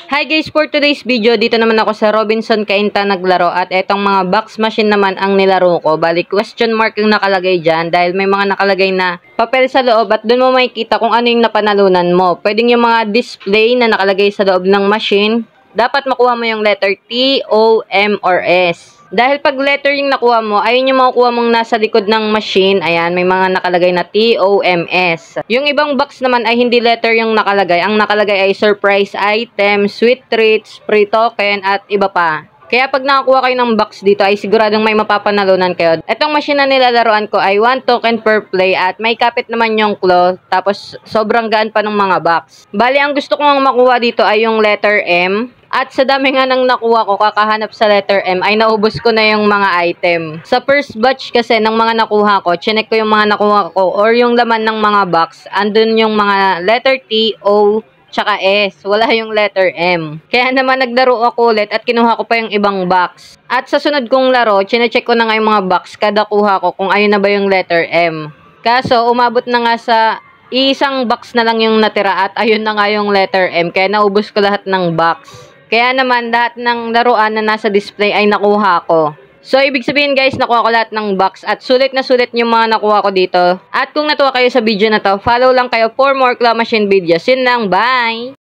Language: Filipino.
Hi guys, for today's video, dito naman ako sa Robinson Cainta naglaro at etong mga box machine naman ang nilaro ko. Bali, question mark yung nakalagay dyan dahil may mga nakalagay na papel sa loob at dun mo makikita kung ano yung napanalunan mo. Pwedeng yung mga display na nakalagay sa loob ng machine, dapat makuha mo yung letter T, O, M, or S. Dahil pag letter yung nakuha mo, ayun yung makukuha mong nasa likod ng machine. Ayan, may mga nakalagay na T, O, M, S. Yung ibang box naman ay hindi letter yung nakalagay. Ang nakalagay ay surprise item, sweet treats, free token, at iba pa. Kaya pag nakakuha kayo ng box dito ay siguradong may mapapanalunan kayo. Etong machine na nilalaroan ko ay 1 token per play at may kapit naman yung claw. Tapos sobrang gaan pa ng mga box. Bali, ang gusto kong makuha dito ay yung letter M. At sa dami nga nang nakuha ko, kakahanap sa letter M, ay naubos ko na yung mga item. Sa first batch kasi ng mga nakuha ko, chinek ko yung mga nakuha ko or yung laman ng mga box. Andun yung mga letter T, O, tsaka S. Wala yung letter M. Kaya naman naglaro ako ulit at kinuha ko pa yung ibang box. At sa sunod kong laro, chinecheck ko na nga yung mga box kada kuha ko kung ayun na ba yung letter M. Kaso, umabot na nga sa isang box na lang yung natira at ayun na nga yung letter M. Kaya naubos ko lahat ng box. Kaya naman, lahat ng laruan na nasa display ay nakuha ko. So, ibig sabihin guys, nakuha ko lahat ng box at sulit na sulit yung mga nakuha ko dito. At kung natuwa kayo sa video na to, follow lang kayo for more claw machine videos. Yun lang, bye!